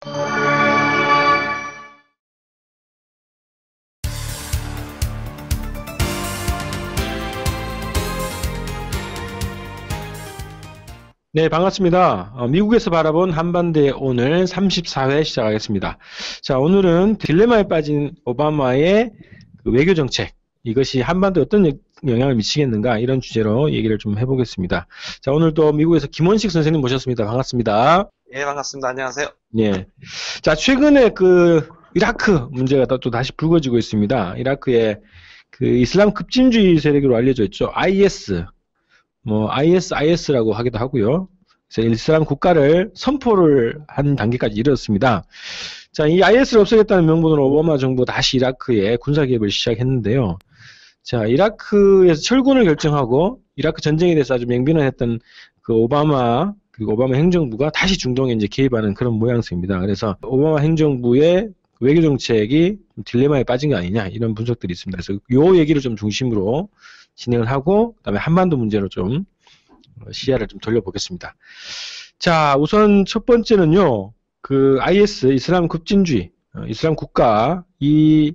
네, 반갑습니다. 미국에서 바라본 한반도의 오늘 34회 시작하겠습니다. 자, 오늘은 딜레마에 빠진 오바마의 그 외교 정책, 이것이 한반도에 어떤 영향을 미치겠는가, 이런 주제로 얘기를 좀 해보겠습니다. 자, 오늘도 미국에서 김원식 선생님 모셨습니다. 반갑습니다. 예, 반갑습니다. 안녕하세요. 예. 자, 최근에 그 이라크 문제가 또 다시 불거지고 있습니다. 이라크의 그 이슬람 급진주의 세력으로 알려져 있죠. IS. IS라고 하기도 하고요. 그래서 이슬람 국가를 선포를 한 단계까지 이르렀습니다. 자, 이 IS를 없애겠다는 명분으로 오바마 정부 다시 이라크에 군사 개입을 시작했는데요. 자, 이라크에서 철군을 결정하고 이라크 전쟁에 대해서 아주 맹비난했던 그 오바마, 그리고 오바마 행정부가 다시 중동에 이제 개입하는 그런 모양새입니다. 그래서 오바마 행정부의 외교 정책이 딜레마에 빠진 거 아니냐, 이런 분석들이 있습니다. 그래서 요 얘기를 좀 중심으로 진행을 하고, 그다음에 한반도 문제로 좀 시야를 좀 돌려보겠습니다. 자, 우선 첫 번째는요, 그 IS, 이슬람 급진주의, 이슬람 국가, 이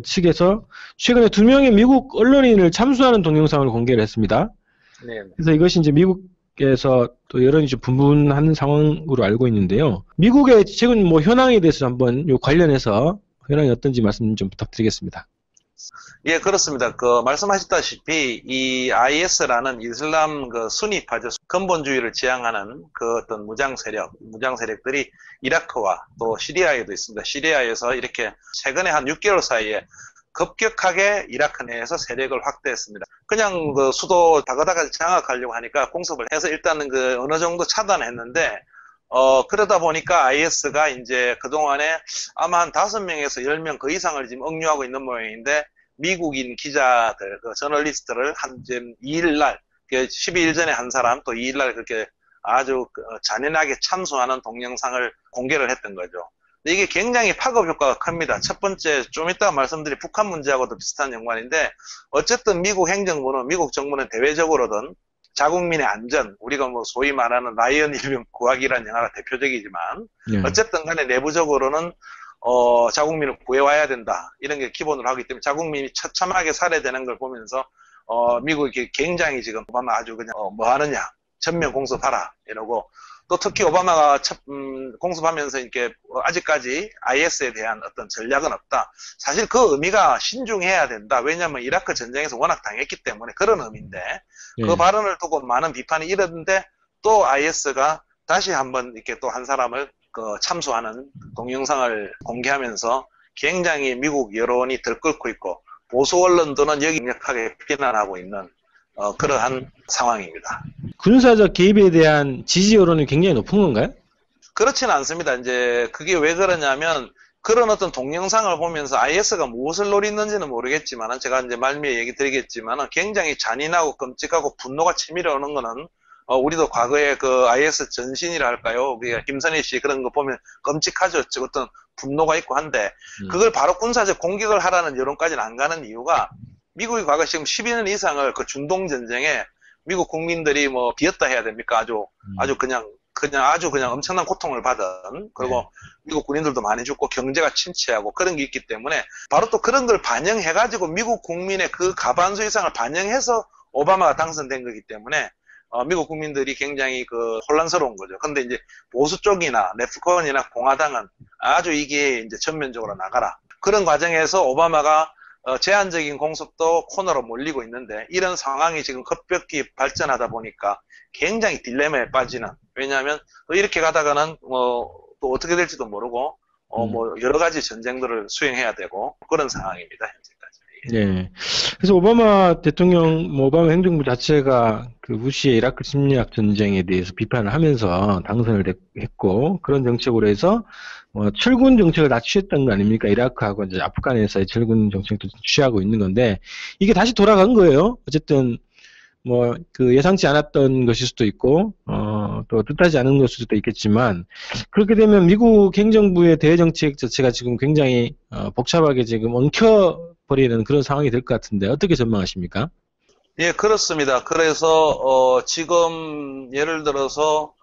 측에서 최근에 2명의 미국 언론인을 참수하는 동영상을 공개를 했습니다. 네. 그래서 이것이 이제 미국에서 또 여론이 좀 분분한 상황으로 알고 있는데요. 미국의 최근 뭐 현황에 대해서 한번 요 관련해서 현황이 어떤지 말씀 좀 부탁드리겠습니다. 예, 그렇습니다. 그 말씀하셨다시피 이 IS라는 이슬람 그 수니파죠. 근본주의를 지향하는 그 어떤 무장 세력들이 이라크와 또 시리아에도 있습니다. 시리아에서 이렇게 최근에 한 6개월 사이에 급격하게 이라크 내에서 세력을 확대했습니다. 그냥 그 수도 다가다가 장악하려고 하니까 공습을 해서 일단은 그 어느 정도 차단했는데, 그러다 보니까 IS가 이제 그동안에 아마 한 5명에서 10명 그 이상을 지금 억류하고 있는 모양인데, 미국인 기자들, 그 저널리스트를 한 2일날, 12일 전에 한 사람, 또 2일날 그렇게 아주 잔인하게 참수하는 동영상을 공개를 했던 거죠. 근데 이게 굉장히 파급 효과가 큽니다. 첫 번째, 좀 이따가 말씀드릴 북한 문제하고도 비슷한 연관인데, 어쨌든 미국 행정부는, 미국 정부는 대외적으로든 자국민의 안전, 우리가 뭐 소위 말하는 라이언 일병 구하기라는 영화가 대표적이지만, 어쨌든 간에 내부적으로는 자국민을 구해와야 된다, 이런 게 기본으로 하기 때문에 자국민이 처참하게 살해되는 걸 보면서 미국이 굉장히 지금 오바마 아주 그냥 뭐 하느냐, 전면 공습하라 이러고, 또 특히 오바마가 공습하면서 이렇게 아직까지 IS에 대한 어떤 전략은 없다. 사실 그 의미가 신중해야 된다. 왜냐하면 이라크 전쟁에서 워낙 당했기 때문에 그런 의미인데, 그 발언을 두고 많은 비판이 일었는데, 또 IS가 다시 한번 이렇게 또 한 사람을 참수하는 동영상을 공개하면서 굉장히 미국 여론이 들끓고 있고, 보수 언론들은 역력하게 비난하고 있는 그러한 상황입니다. 군사적 개입에 대한 지지 여론이 굉장히 높은 건가요? 그렇지는 않습니다. 이제 그게 왜 그러냐면, 그런 어떤 동영상을 보면서 IS가 무엇을 노리는지는 모르겠지만, 제가 이제 말미에 얘기 드리겠지만, 굉장히 잔인하고 끔찍하고 분노가 치밀어 오는 거는, 우리도 과거에 그 IS 전신이라 할까요? 김선희 씨 그런 거 보면 끔찍하죠. 어떤 분노가 있고 한데, 그걸 바로 군사적 공격을 하라는 여론까지는 안 가는 이유가, 미국이 과거 지금 12년 이상을 그 중동 전쟁에 미국 국민들이 뭐 비었다 해야 됩니까? 아주 그냥 엄청난 고통을 받은, 그리고 미국 군인들도 많이 죽고 경제가 침체하고 그런 게 있기 때문에, 바로 또 그런 걸 반영해가지고 미국 국민의 그 과반수 이상을 반영해서 오바마가 당선된 거기 때문에 미국 국민들이 굉장히 혼란스러운 거죠. 근데 이제 보수 쪽이나 레프콘이나 공화당은 아주 이게 이제 전면적으로 나가라. 그런 과정에서 오바마가 제한적인 공습도 코너로 몰리고 있는데, 이런 상황이 지금 급격히 발전하다 보니까 굉장히 딜레마에 빠지는, 왜냐하면 이렇게 가다가는 또 어떻게 될지도 모르고 뭐 여러 가지 전쟁들을 수행해야 되고 그런 상황입니다, 현재까지. 네. 그래서 오바마 대통령, 오바마 행정부 자체가 그 부시의 이라크 침략 전쟁에 대해서 비판을 하면서 당선을 했고, 그런 정책으로 해서 철군 정책을 다 취했던 거 아닙니까? 이라크하고 이제 아프간에서의 철군 정책도 취하고 있는 건데, 이게 다시 돌아간 거예요. 어쨌든 예상치 않았던 것일 수도 있고, 또 뜻하지 않은 것일 수도 있겠지만, 그렇게 되면 미국 행정부의 대외 정책 자체가 지금 굉장히 복잡하게 지금 엉켜버리는 그런 상황이 될 것 같은데, 어떻게 전망하십니까? 예, 그렇습니다. 그래서 지금 예를 들어서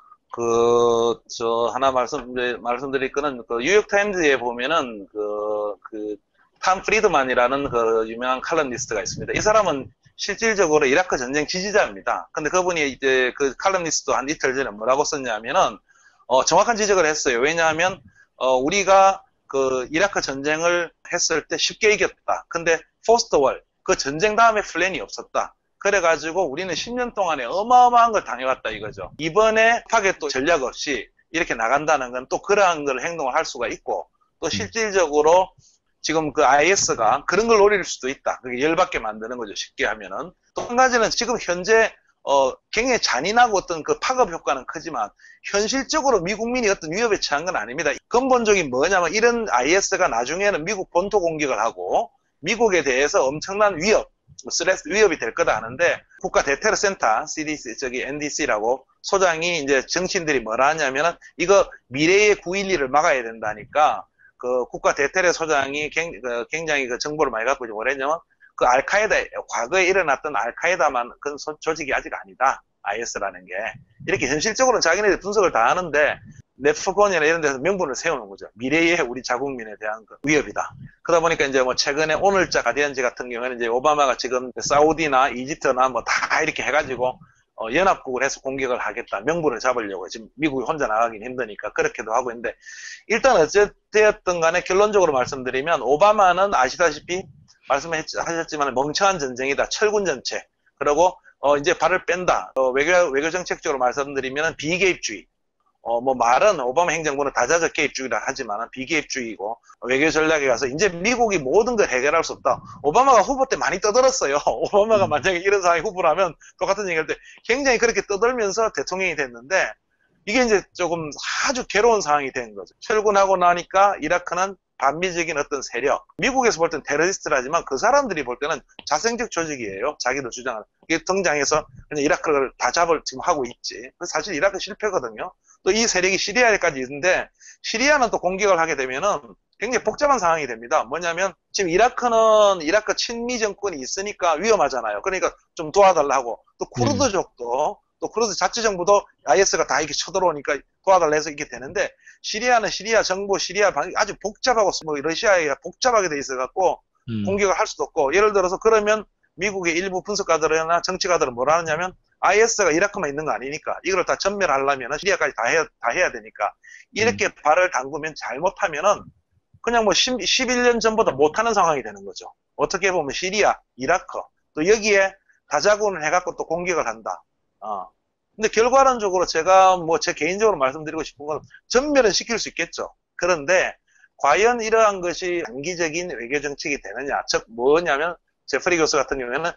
하나 말씀드릴 거는, 뉴욕타임즈에 보면은, 탐 프리드만이라는 유명한 칼럼니스트가 있습니다. 이 사람은 실질적으로 이라크 전쟁 지지자입니다. 근데 그분이 이제 칼럼니스트도 한 이틀 전에 뭐라고 썼냐면은, 정확한 지적을 했어요. 왜냐하면, 우리가 이라크 전쟁을 했을 때 쉽게 이겼다. 근데 포스트월, 그 전쟁 다음에 플랜이 없었다. 그래가지고 우리는 10년 동안에 어마어마한 걸 당해왔다 이거죠. 이번에 급하게 또 전략 없이 이렇게 나간다는 건 또 그러한 걸 행동을 할 수가 있고, 또 실질적으로 지금 IS가 그런 걸 노릴 수도 있다. 그게 열받게 만드는 거죠. 쉽게 하면은. 또 한 가지는 지금 현재 굉장히 잔인하고 어떤 파급 효과는 크지만 현실적으로 미국민이 어떤 위협에 처한 건 아닙니다. 근본적인 뭐냐면 이런 IS가 나중에는 미국 본토 공격을 하고 미국에 대해서 엄청난 위협이 될 거다 하는데, 국가 대테러 센터 NDC라고 소장이 이제 정치인들이 뭐라 하냐면은 이거 미래의 9.11을 막아야 된다니까, 국가 대테러 소장이 굉장히 정보를 많이 갖고 뭐라 했냐면, 알카에다, 과거에 일어났던 알카에다만 그런 조직이 아직 아니다. IS라는 게. 이렇게 현실적으로는 자기네들 분석을 다 하는데, 네프콘이나 이런 데서 명분을 세우는 거죠. 미래의 우리 자국민에 대한 위협이다. 그러다 보니까 이제 최근에 오늘자 가디언지 같은 경우에는 이제 오바마가 지금 사우디나 이집트나 다 이렇게 해가지고, 연합국을 해서 공격을 하겠다. 명분을 잡으려고. 지금 미국이 혼자 나가긴 힘드니까 그렇게도 하고 있는데, 일단 어쨌든 간에 결론적으로 말씀드리면, 오바마는 아시다시피 말씀하셨지만 멍청한 전쟁이다. 철군 정책. 그리고 이제 발을 뺀다. 외교 정책적으로 말씀드리면 비개입주의. 말은 오바마 행정부는 다자적 개입주의라 하지만 비개입주의고, 외교 전략에 가서 이제 미국이 모든 걸 해결할 수 없다. 오바마가 후보 때 많이 떠들었어요. 오바마가 만약에 이런 상황에 후보라면 똑같은 얘기할 때 굉장히 그렇게 떠들면서 대통령이 됐는데, 이게 이제 조금 아주 괴로운 상황이 된 거죠. 철군하고 나니까 이라크는 반미적인 어떤 세력, 미국에서 볼 때는 테러리스트라지만 그 사람들이 볼 때는 자생적 조직이에요. 자기들 주장을. 이게 등장해서 그냥 이라크를 다 지금 하고 있지. 사실 이라크 실패거든요. 또 이 세력이 시리아에까지 있는데, 시리아는 또 공격을 하게 되면은 굉장히 복잡한 상황이 됩니다. 뭐냐면 지금 이라크는 이라크 친미 정권이 있으니까 위험하잖아요. 그러니까 좀 도와달라고. 또 쿠르드족도 또 쿠르드 자치정부도 IS가 다 이렇게 쳐들어오니까 도와달라 해서 이렇게 되는데, 시리아는 시리아 정부, 시리아 방이 아주 복잡하고 러시아에 복잡하게 돼 있어갖고 공격을 할 수도 없고, 예를 들어서 그러면 미국의 일부 분석가들이나 정치가들은 뭐라 하냐면, IS가 이라크만 있는 거 아니니까 이걸 다 전멸하려면 시리아까지 다 해야 되니까, 이렇게 발을 담그면 잘못하면은 그냥 11년 전보다 못하는 상황이 되는 거죠. 어떻게 보면 시리아, 이라크, 또 여기에 다자군을 해갖고 또 공격을 한다. 근데 결과론적으로 제가 제 개인적으로 말씀드리고 싶은 건, 전멸은 시킬 수 있겠죠. 그런데 과연 이러한 것이 장기적인 외교 정책이 되느냐. 즉 뭐냐면, 제프리 교수 같은 경우에는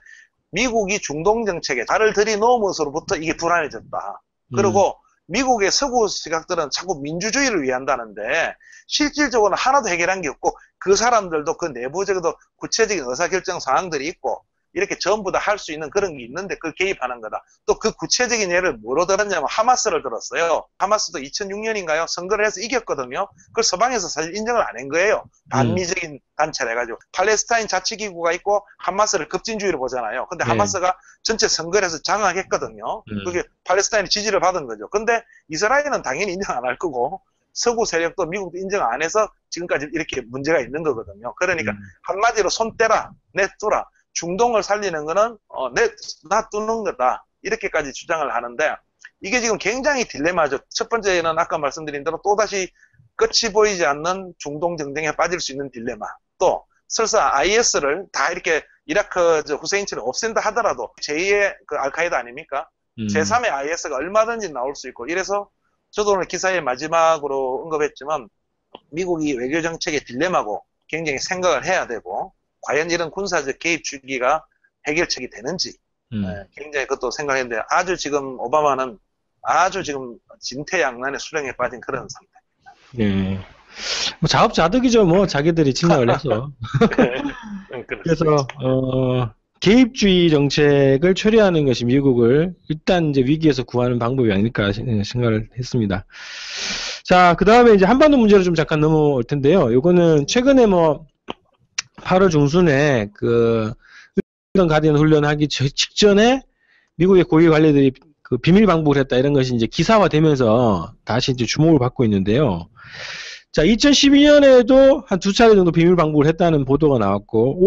미국이 중동 정책에 발을 들이놓으면서부터 이게 불안해졌다. 그리고 미국의 서구 시각들은 자꾸 민주주의를 위한다는데, 실질적으로는 하나도 해결한 게 없고, 그 사람들도 그 내부적으로 구체적인 의사결정 사항들이 있고, 이렇게 전부 다 할 수 있는 그런 게 있는데 그걸 개입하는 거다. 또 그 구체적인 예를 뭐로 들었냐면 하마스를 들었어요. 하마스도 2006년인가요? 선거를 해서 이겼거든요. 그걸 서방에서 사실 인정을 안 한 거예요. 반미적인 단체를 해가지고. 팔레스타인 자치기구가 있고 하마스를 급진주의로 보잖아요. 근데 하마스가 전체 선거를 해서 장악했거든요. 그게 팔레스타인이 지지를 받은 거죠. 근데 이스라엘은 당연히 인정 안 할 거고, 서구 세력도 미국도 인정 안 해서 지금까지 이렇게 문제가 있는 거거든요. 그러니까 한마디로 손 떼라, 내두라. 중동을 살리는 거는 놔두는 거다. 이렇게까지 주장을 하는데, 이게 지금 굉장히 딜레마죠. 첫 번째는 아까 말씀드린 대로 또다시 끝이 보이지 않는 중동 전쟁에 빠질 수 있는 딜레마. 또 설사 IS를 다 이렇게 이라크 후세인처럼 없앤다 하더라도 제2의 알카에다 아닙니까? 제3의 IS가 얼마든지 나올 수 있고, 이래서 저도 오늘 기사의 마지막으로 언급했지만, 미국이 외교 정책의 딜레마고 굉장히 생각을 해야 되고, 과연 이런 군사적 개입 주기가 해결책이 되는지 굉장히 그것도 생각했는데, 아주 지금 오바마는 아주 지금 진퇴양난의 수렁에 빠진 그런 상태입니다. 네. 자업자득이죠. 자기들이 침략을 해서. 그래서 개입주의 정책을 처리하는 것이 미국을 일단 이제 위기에서 구하는 방법이 아닐까 생각을 했습니다. 자, 그 다음에 이제 한반도 문제로 좀 잠깐 넘어올 텐데요. 요거는 최근에 8월 중순에 가디언 훈련하기 직전에 미국의 고위 관리들이 그 비밀 방북을 했다 이런 것이 이제 기사화되면서 다시 이제 주목을 받고 있는데요. 자, 2012년에도 한 2차례 정도 비밀 방북을 했다는 보도가 나왔고,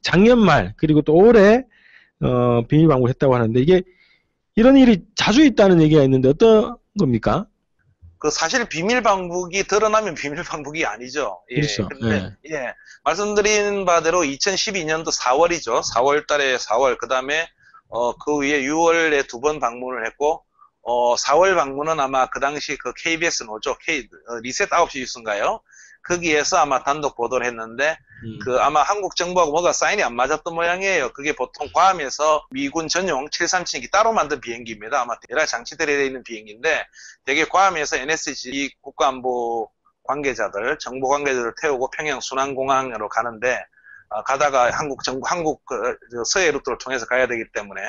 작년 말, 그리고 또 올해, 비밀 방북을 했다고 하는데, 이게, 이런 일이 자주 있다는 얘기가 있는데, 어떤 겁니까? 그 사실 비밀 방북이 드러나면 비밀 방북이 아니죠. 예. 그렇죠. 근데, 예. 말씀드린 바대로 2012년도 4월이죠. 4월 달에 4월, 그 다음에, 그 위에 6월에 2번 방문을 했고, 4월 방문은 아마 그 당시 그 KBS 노조, 리셋 9시 뉴스인가요? 거기에서 아마 단독 보도를 했는데, 그 아마 한국 정부하고 뭐가 사인이 안 맞았던 모양이에요. 그게 보통 괌에서 미군 전용 737기 따로 만든 비행기입니다. 아마 여러 장치들이 되어 있는 비행기인데, 되게 괌에서 NSC 국가안보 관계자들, 정보 관계자들을 태우고 평양 순환공항으로 가는데, 가다가 한국 서해 루트를 통해서 가야 되기 때문에,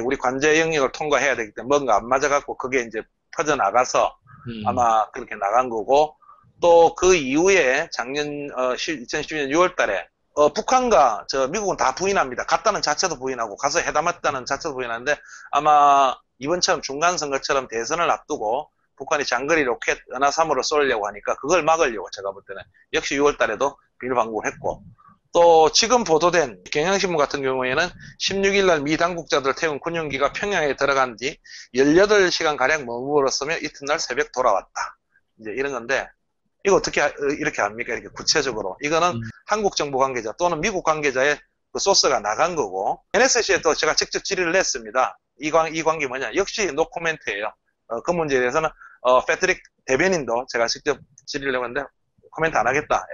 우리 관제 영역을 통과해야 되기 때문에 뭔가 안 맞아갖고 그게 이제 퍼져나가서 아마 그렇게 나간 거고, 또 그 이후에 작년 2012년 6월 달에 북한과 미국은 다 부인합니다. 갔다는 자체도 부인하고 가서 회담했다는 자체도 부인하는데, 아마 이번처럼 중간 선거처럼 대선을 앞두고 북한이 장거리 로켓 은하-3호를 쏘려고 하니까 그걸 막으려고 제가 볼 때는 역시 6월 달에도 비밀 방북을 했고, 또 지금 보도된 경향신문 같은 경우에는 16일 날 미 당국자들 태운 군용기가 평양에 들어간 뒤 18시간 가량 머물렀으며 이튿날 새벽 돌아왔다. 이제 이런 건데, 이거 어떻게 이렇게 합니까? 이렇게 구체적으로. 이거는 한국 정부 관계자 또는 미국 관계자의 그 소스가 나간 거고, NSC에 또 제가 직접 질의를 냈습니다. 이 관계 뭐냐? 역시 노코멘트예요. 그 문제에 대해서는 패트릭 대변인도 제가 직접 질의를 해봤는데 코멘트 안 하겠다.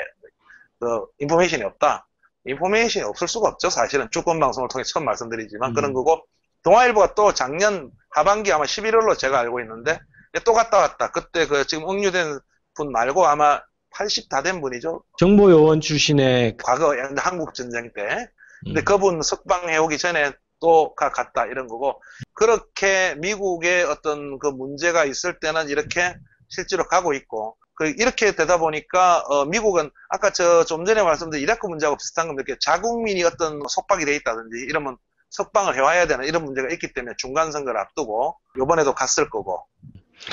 인포메이션이 없다. 인포메이션이 없을 수가 없죠. 사실은 주권방송을 통해 처음 말씀드리지만 그런 거고, 동아일보가 또 작년 하반기 아마 11월로 제가 알고 있는데 또 갔다 왔다. 그때 지금 응유된 분 말고 아마 80 다 된 분이죠. 정보요원 출신의 과거 한국전쟁 때. 근데 그분 석방해 오기 전에 또 갔다 이런 거고, 그렇게 미국의 어떤 그 문제가 있을 때는 이렇게 실제로 가고 있고, 이렇게 되다 보니까 미국은 아까 좀 전에 말씀드린 이라크 문제하고 비슷한 겁니다. 이렇게 자국민이 어떤 속박이 돼 있다든지 이러면 석방을 해와야 되는 이런 문제가 있기 때문에 중간 선거를 앞두고 이번에도 갔을 거고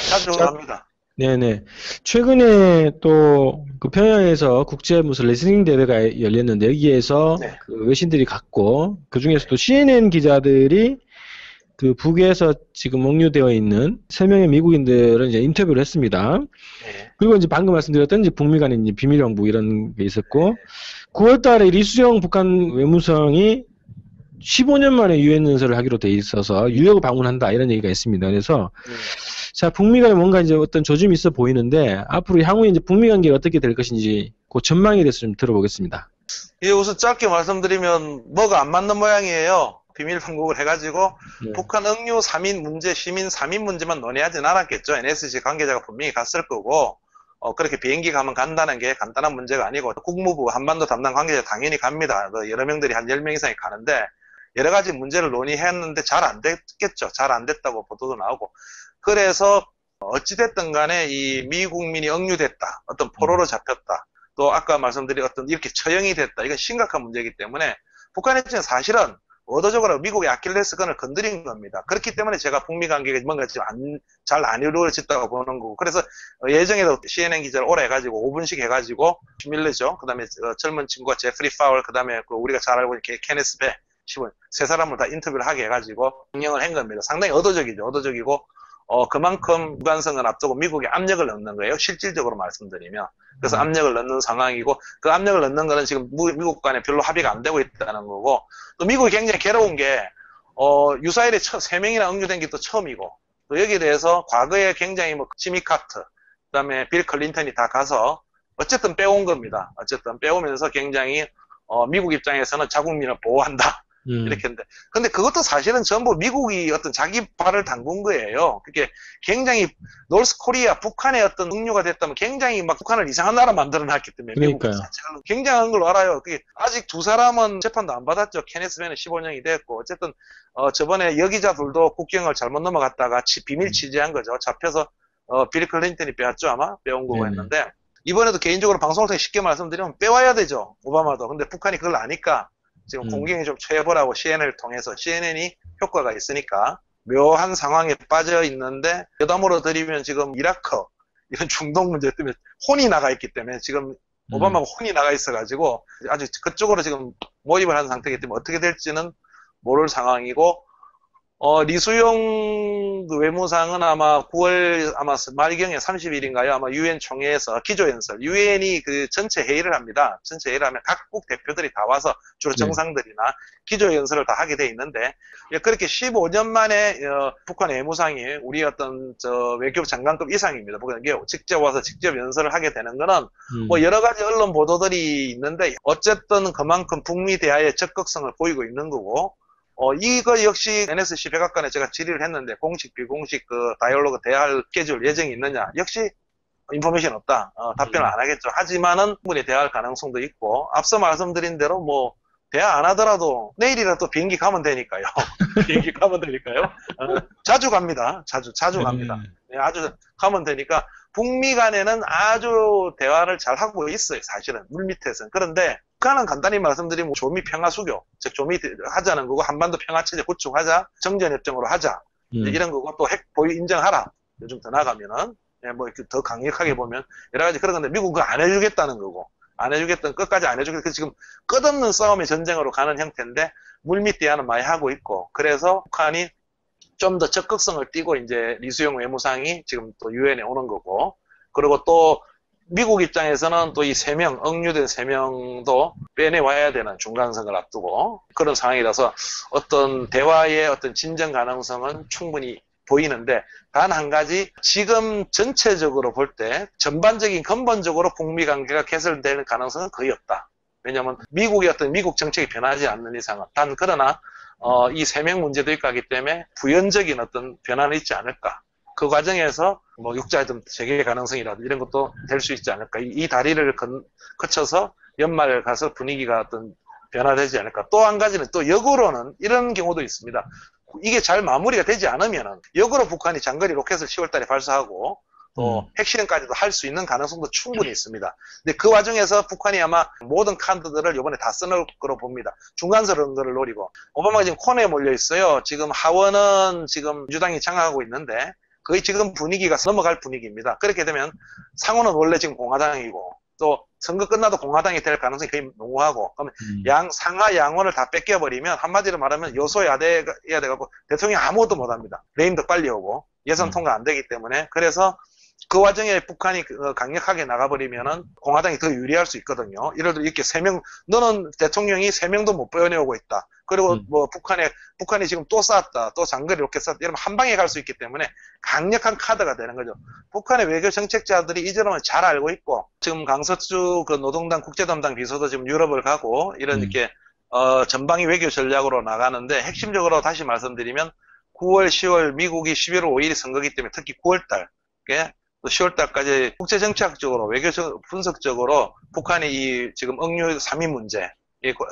자주 합니다. 네네. 최근에 또 그 평양에서 국제 무슨 레슬링 대회가 열렸는데 여기에서 네. 그 외신들이 갔고, 그 중에서도 CNN 기자들이 그 북에서 지금 억류되어 있는 3명의 미국인들을 이제 인터뷰를 했습니다. 네. 그리고 이제 방금 말씀드렸던 이제 북미 간의 이제 비밀 방북 이런 게 있었고, 9월 달에 리수영 북한 외무성이 15년 만에 유엔 연설을 하기로 돼 있어서 뉴욕을 방문한다 이런 얘기가 있습니다. 그래서 자, 북미 간에 뭔가 이제 어떤 조짐이 있어 보이는데 앞으로 향후에 이제 북미 관계가 어떻게 될 것인지 그 전망에 대해서 좀 들어보겠습니다. 예, 우선 짧게 말씀드리면 뭐가 안 맞는 모양이에요. 비밀 방북을 해가지고 북한 억류 3인 문제, 시민 3인 문제만 논의하진 않았겠죠. NSC 관계자가 분명히 갔을 거고, 그렇게 비행기 가면 간다는 게 간단한 문제가 아니고, 국무부 한반도 담당 관계자 당연히 갑니다. 여러 명들이 한 10명 이상이 가는데, 여러 가지 문제를 논의했는데 잘 안 됐겠죠. 잘 안 됐다고 보도도 나오고. 그래서 어찌됐든 간에 이 미국민이 억류됐다. 어떤 포로로 잡혔다. 또 아까 말씀드린 어떤 이렇게 처형이 됐다. 이건 심각한 문제이기 때문에 북한 입장에서 사실은 의도적으로 미국의 아킬레스건을 건드린 겁니다. 그렇기 때문에 제가 북미 관계가 뭔가 잘 안 이루어졌다고 보는 거고, 그래서 예정에도 CNN 기자를 오래 해가지고 5분씩 해가지고 밀레죠. 그 다음에 젊은 친구가 제프리 파월, 그 다음에 우리가 잘 알고 있는 케네스 배, 세 사람을 다 인터뷰를 하게 해가지고 명령을 한 겁니다. 상당히 의도적이죠. 의도적이고, 그만큼 무관성을 앞두고 미국에 압력을 넣는 거예요. 실질적으로 말씀드리면. 그래서 압력을 넣는 상황이고, 그 압력을 넣는 거는 지금 미국 간에 별로 합의가 안 되고 있다는 거고, 또 미국이 굉장히 괴로운 게, 유사일에 3명이나 억류된 게 또 처음이고, 또 여기에 대해서 과거에 굉장히 지미 카터, 그 다음에 빌 클린턴이 다 가서, 어쨌든 빼온 겁니다. 어쨌든 빼오면서 굉장히, 미국 입장에서는 자국민을 보호한다. 이렇게 했는데. 근데 그것도 사실은 전부 미국이 어떤 자기 발을 담근 거예요. 그게 굉장히, 노스 코리아, 북한의 어떤 억류가 됐다면 굉장히 막 북한을 이상한 나라 만들어 놨기 때문에. 그러니까요. 미국 굉장한 걸로 알아요. 그게 아직 2사람은 재판도 안 받았죠. 케네스 벤은 15년이 됐고. 어쨌든, 저번에 여기자들도 국경을 잘못 넘어갔다가 비밀 취재한 거죠. 잡혀서, 빌 클린턴이 빼왔죠. 아마 빼온 거고 했는데. 이번에도 개인적으로 방송을 통해 쉽게 말씀드리면 빼와야 되죠. 오바마도. 근데 북한이 그걸 아니까 지금 공경이 좀 최해보라고 CNN을 통해서 CNN이 효과가 있으니까 묘한 상황에 빠져 있는데, 여담으로 드리면 지금 이라크, 이런 중동 문제 때문에 혼이 나가 있기 때문에 지금 오바마가 혼이 나가 있어가지고 아주 그쪽으로 지금 몰입을 한 상태이기 때문에 어떻게 될지는 모를 상황이고, 리수용 그 외무상은 아마 9월 아마 말경에 30일인가요? 아마 유엔 총회에서 기조연설, 유엔이 그 전체 회의를 합니다. 전체 회의를 하면 각국 대표들이 다 와서 주로 정상들이나 기조연설을 다 하게 돼 있는데, 그렇게 15년 만에 북한 외무상이 우리 어떤 외교부 장관급 이상입니다. 그게 직접 와서 직접 연설을 하게 되는 거는 뭐 여러 가지 언론 보도들이 있는데, 어쨌든 그만큼 북미 대화의 적극성을 보이고 있는 거고, 이거 역시 NSC 백악관에 제가 질의를 했는데, 공식, 비공식 다이얼로그 대화할 스케줄 예정이 있느냐. 역시, 인포메이션 없다. 답변을 안 하겠죠. 하지만은, 충분히 대화할 가능성도 있고, 앞서 말씀드린 대로 대화 안 하더라도 내일이라도 비행기 가면 되니까요. 비행기 가면 되니까요. 자주 갑니다. 자주 갑니다. 네, 아주 가면 되니까, 북미 간에는 아주 대화를 잘 하고 있어요. 사실은. 물밑에서는. 그런데, 북한은 간단히 말씀드리면 조미 평화 수교, 즉 조미 하자는 거고, 한반도 평화 체제 구축하자, 정전 협정으로 하자, 이런 거고, 또 핵 보유 인정하라. 요즘 더 나가면은 더 강력하게 보면 여러 가지 그런 건데, 미국은 그거 안 해주겠다는 거고, 안 해주겠다는, 끝까지 안 해주겠다. 지금 끝없는 싸움의 전쟁으로 가는 형태인데, 물밑 대화는 많이 하고 있고, 그래서 북한이 좀 더 적극성을 띠고 이제 리수용 외무상이 지금 또 유엔에 오는 거고, 그리고 또 미국 입장에서는 또 이 3명, 억류된 3명도 빼내와야 되는 중간선을 앞두고 그런 상황이라서 어떤 대화의 어떤 진정 가능성은 충분히 보이는데, 단 한 가지, 지금 전체적으로 볼 때 전반적인 근본적으로 북미 관계가 개선될 가능성은 거의 없다. 왜냐하면 미국의 어떤 미국 정책이 변하지 않는 이상은. 단 그러나 이 3명 문제도 있고 하기 때문에 부연적인 어떤 변화는 있지 않을까. 그 과정에서 육자의 재개 가능성이라도 이런 것도 될 수 있지 않을까. 이 다리를 거쳐서 연말 가서 분위기가 어떤 변화되지 않을까. 또 한 가지는 또 역으로는 이런 경우도 있습니다. 이게 잘 마무리가 되지 않으면 역으로 북한이 장거리 로켓을 10월 달에 발사하고 또 핵실험까지도 할 수 있는 가능성도 충분히 있습니다. 근데 그 와중에서 북한이 아마 모든 카드들을 이번에 다 써놓을 거로 봅니다. 중간선거를 노리고. 오바마가 지금 코너에 몰려 있어요. 지금 하원은 지금 민주당이 장악하고 있는데 거의 지금 분위기가 넘어갈 분위기입니다. 그렇게 되면 상원은 원래 지금 공화당이고, 또 선거 끝나도 공화당이 될 가능성이 거의 농후하고, 그러면 상하 양원을 다 뺏겨버리면 한마디로 말하면 여소야대가 돼갖고 대통령이 아무것도 못합니다. 레임도 빨리 오고 예산 통과 안 되기 때문에. 그래서 그 와중에 북한이 강력하게 나가버리면은 공화당이 더 유리할 수 있거든요. 예를 들어 이렇게 3명, 너는 대통령이 3명도 못 빼내오고 있다. 그리고 북한이 지금 또 쐈다. 또 장거리 로켓 쐈다. 이러면 한 방에 갈 수 있기 때문에 강력한 카드가 되는 거죠. 북한의 외교 정책자들이 이 점을 잘 알고 있고, 지금 강석주 노동당 국제담당 비서도 지금 유럽을 가고, 이런 이렇게, 전방위 외교 전략으로 나가는데, 핵심적으로 다시 말씀드리면 9월, 10월, 미국이 11월 5일이 선거기 때문에 특히 9월달, 또 10월달까지 국제정책적으로, 외교 분석적으로 북한이 이 지금 억류 3위 문제,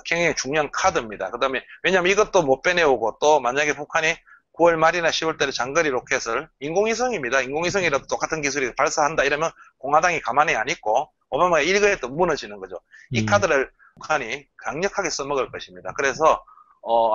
굉장히 중요한 카드입니다. 그 다음에, 왜냐면 이것도 못 빼내오고, 또 만약에 북한이 9월 말이나 10월 달에 장거리 로켓을, 인공위성입니다. 인공위성이라도 똑같은 기술이 발사한다 이러면 공화당이 가만히 안 있고, 오바마가 일거에 또 무너지는 거죠. 이 카드를 북한이 강력하게 써먹을 것입니다. 그래서,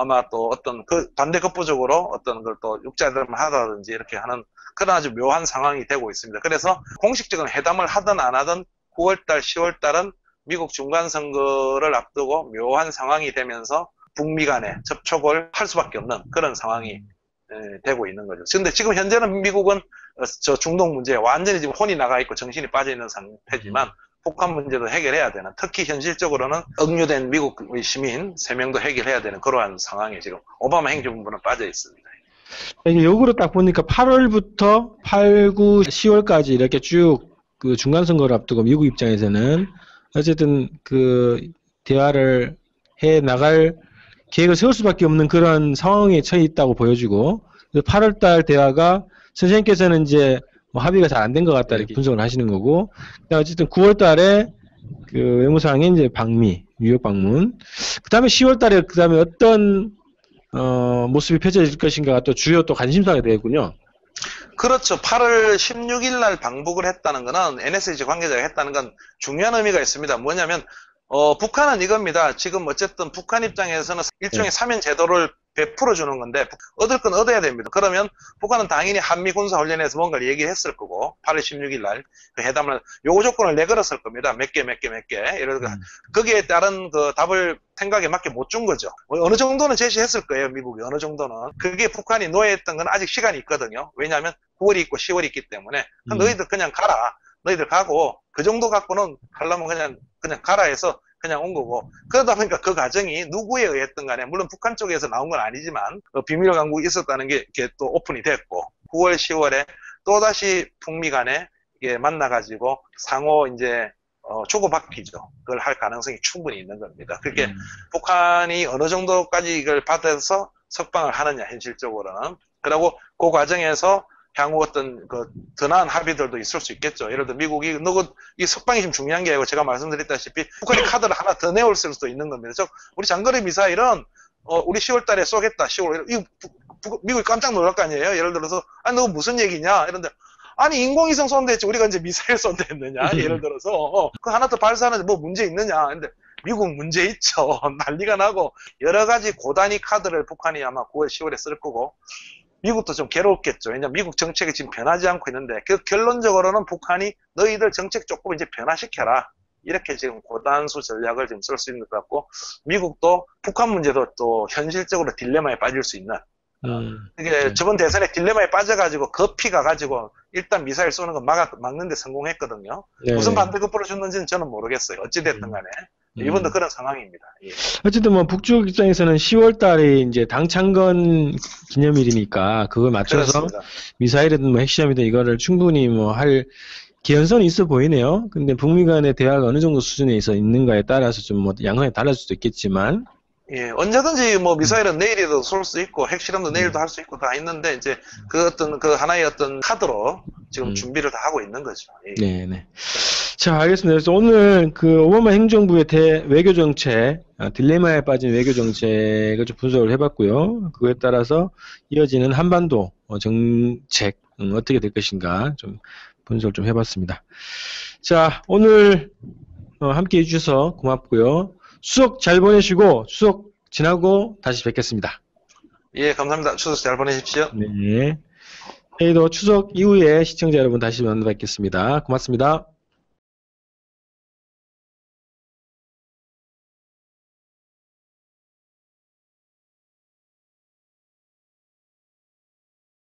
아마 또 어떤 반대 급부적으로 어떤 걸 또 육자들만 하다든지 이렇게 하는 그런 아주 묘한 상황이 되고 있습니다. 그래서 공식적인 회담을 하든 안 하든 9월달, 10월달은 미국 중간선거를 앞두고 묘한 상황이 되면서 북미 간에 접촉을 할 수밖에 없는 그런 상황이 되고 있는 거죠. 근데 지금 현재는 미국은 저 중동 문제에 완전히 지금 혼이 나가 있고 정신이 빠져 있는 상태지만, 북한 문제도 해결해야 되는, 특히 현실적으로는 억류된 미국의 시민 3명도 해결해야 되는 그러한 상황에 지금 오바마 행정부는 빠져 있습니다. 이게 역으로 딱 보니까 8월부터 8, 9, 10월까지 이렇게 쭉 그 중간선거를 앞두고 미국 입장에서는 어쨌든 그 대화를 해 나갈 계획을 세울 수밖에 없는 그런 상황에 처해 있다고 보여지고, 8월달 대화가 선생님께서는 이제 합의가 잘 안 된 것 같다 이렇게 분석을 하시는 거고, 어쨌든 9월달에 그 외무상의 이제 뉴욕 방문, 그 다음에 10월달에 그 다음에 어떤 모습이 펼쳐질 것인가가 또 주요 또 관심사가 되겠군요. 그렇죠. 8월 16일 날 방북을 했다는 거는, NSC 관계자가 했다는 건 중요한 의미가 있습니다. 뭐냐면 북한은 이겁니다. 지금 어쨌든 북한 입장에서는 일종의 사면 제도를 베풀어 주는 건데 얻을 건 얻어야 됩니다. 그러면 북한은 당연히 한미 군사훈련에서 뭔가를 얘기했을 거고 8월 16일 날 그 회담을 요구 조건을 내걸었을 겁니다. 몇 개. 예를 들어 거기에 따른 그 답을 생각에 맞게 못 준 거죠. 어느 정도는 제시했을 거예요. 미국이 어느 정도는. 그게 북한이 노예했던 건 아직 시간이 있거든요. 왜냐하면 9월이 있고 10월이 있기 때문에 너희들 그냥 가라. 너희들 가고 그 정도 갖고는 하려면 그냥 가라 해서 그냥 온 거고 그러다 보니까 그 과정이 누구에 의했든 간에 물론 북한 쪽에서 나온 건 아니지만 비밀 강국이 있었다는 게 이렇게 또 오픈이 됐고 9월, 10월에 또다시 북미 간에 만나가지고 상호 이제 주고받기죠. 그걸 할 가능성이 충분히 있는 겁니다. 그렇게 북한이 어느 정도까지 이걸 받아서 석방을 하느냐 현실적으로는 그리고 그 과정에서 향후 어떤 더 나은 합의들도 있을 수 있겠죠. 예를 들어 미국이 이 석방이 좀 중요한 게 아니고 제가 말씀드렸다시피 북한이 카드를 하나 더 내올 수도 있는 겁니다. 우리 장거리 미사일은 우리 10월 달에 쏘겠다. 10월 미국이 깜짝 놀랄 거 아니에요. 예를 들어서 너 무슨 얘기냐 이런데 아니 인공위성 쏜다 했지 우리가 이제 미사일 쏜다 했느냐 예를 들어서 그 하나 더 발사하는데 뭐 문제 있느냐 근데 미국 문제 있죠. 난리가 나고 여러 가지 고단위 카드를 북한이 아마 9월 10월에 쓸 거고 미국도 좀 괴롭겠죠. 왜냐면 미국 정책이 지금 변하지 않고 있는데 결론적으로는 북한이 너희들 정책 조금 이제 변화시켜라 이렇게 지금 고단수 전략을 지금 쓸 수 있는 것 같고 미국도 북한 문제도 또 현실적으로 딜레마에 빠질 수 있는 이게 저번 대선에 딜레마에 빠져가지고 급히 가가지고 일단 미사일 쏘는 거 막는데 성공했거든요. 네. 무슨 반대급부를 줬는지는 저는 모르겠어요. 어찌됐든 간에. 이번도 그런 상황입니다. 예. 어쨌든 뭐 북쪽 입장에서는 10월 달에 이제 당 창건 기념일이니까 그걸 맞춰서 그렇습니다. 미사일이든 뭐 핵시험이든 이거를 충분히 뭐 할 개연성이 있어 보이네요. 근데 북미 간의 대화가 어느 정도 수준에 있는가에 따라서 좀 뭐 양상이 달라질 수도 있겠지만 예, 언제든지 뭐 미사일은 내일에도 쏠 수 있고 핵실험도 내일도 할 수 있고 다 있는데 이제 그 하나의 어떤 카드로 지금 준비를 다 하고 있는 거죠. 예. 네네. 자, 알겠습니다. 그래서 오늘 그 오바마 행정부의 외교 정책, 딜레마에 빠진 외교 정책을 좀 분석을 해봤고요. 그거에 따라서 이어지는 한반도 정책 어떻게 될 것인가 좀 분석을 좀 해봤습니다. 자, 오늘 함께 해주셔서 고맙고요. 추석 잘 보내시고 추석 지나고 다시 뵙겠습니다. 예, 감사합니다. 추석 잘 보내십시오. 네. 저희도 추석 이후에 시청자 여러분 다시 만나 뵙겠습니다. 고맙습니다.